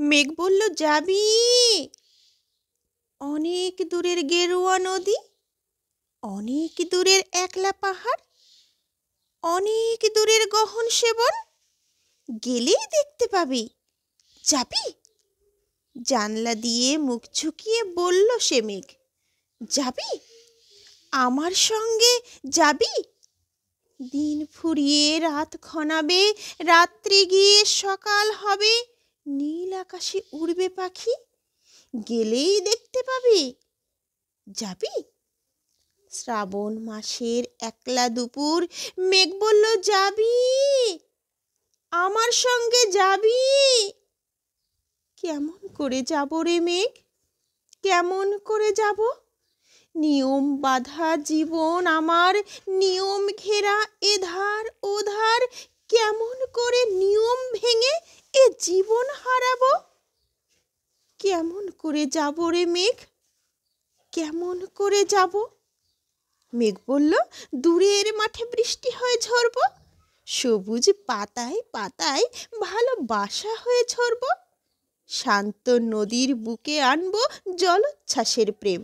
মেঘ বলল, যাবি? অনেক দূরের গেরুয়া নদী, অনেক দূরের একলা পাহাড়, অনেক দূরের গহন সেবন, গেলেই দেখতে পাবি। যাবি? জানলা দিয়ে মুখ ঝুঁকিয়ে বলল সে মেঘ, যাবি? আমার সঙ্গে যাবি? দিন ফুরিয়ে রাত ঘনাবে, রাত্রি গিয়ে সকাল হবে, নীল আকাশে উড়বে পাখি, গেলেই দেখতে পাবি। যাবি? শ্রাবণ মাসের একলা দুপুর, মেঘ বলল, যাবি? আমার সঙ্গে যাবি? কেমন করে যাব রে মেঘ, কেমন করে যাব? নিয়ম বাঁধা জীবন আমার, নিয়ম ঘেরা এধার ওধার, কেমন করে নিয়ম ভেঙে এ জীবন হারাবো? কেমন করে যাব রে মেঘ, কেমন করে যাব? মেঘ বলল, দূরের মাঠে বৃষ্টি হয়ে ঝরব, সবুজ পাতায় পাতায় ভালোবাসা হয়ে ঝরব, শান্ত নদীর বুকে আনবো জলোচ্ছ্বাসের প্রেম,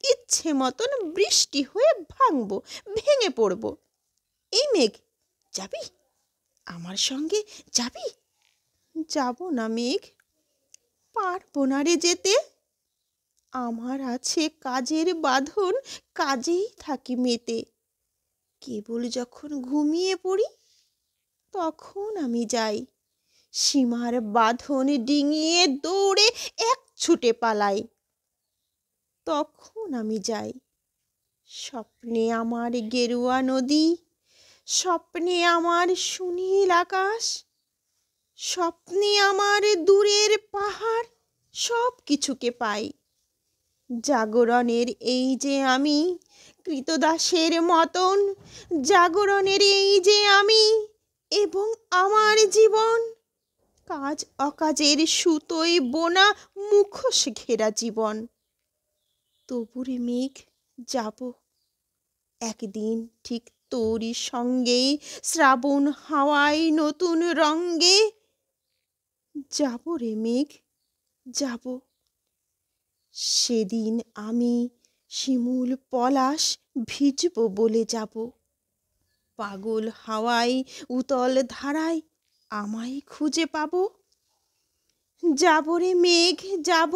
ইচ্ছে মতন বৃষ্টি হয়ে ভাঙবো, ভেঙে পড়ব। এই মেঘ, যাবি? আমার সঙ্গে যাবি? যাব না মেঘ, পারবো না রে যেতে, আমার আছে কাজের বাঁধন, কাজেই থাকি মেতে, কেবল যখন ঘুমিয়ে পড়ি তখন আমি যাই, সীমার বাঁধন ডিঙিয়ে দৌড়ে এক ছুটে পালাই, তখন আমি যাই। স্বপ্নে আমার গেরুয়া নদী, স্বপ্নে আমার সুনীল আকাশ, স্বপ্নে আমার দূরের পাহাড়, সব কিছুকে পাই। জাগরণের এই যে আমি কৃতদাসের মতন, জাগরণের এই যে আমি এবং আমার জীবন, কাজ অকাজের সুতোয় বোনা মুখোশ ঘেরা জীবন। তবুরে মেঘ, যাব একদিন ঠিক তোরই সঙ্গেই, শ্রাবণ হাওয়ায় নতুন রঙ্গে, যাব রে মেঘ, যাব। সেদিন আমি শিমুল পলাশ ভিজব বলে যাব, পাগল হাওয়ায় উতল ধারায় আমায় খুঁজে পাবো। যাব রে মেঘ, যাব,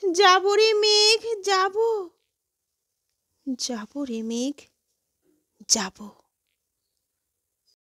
যাব রে মেঘ, যাব, যাব রে মেঘ, যাব।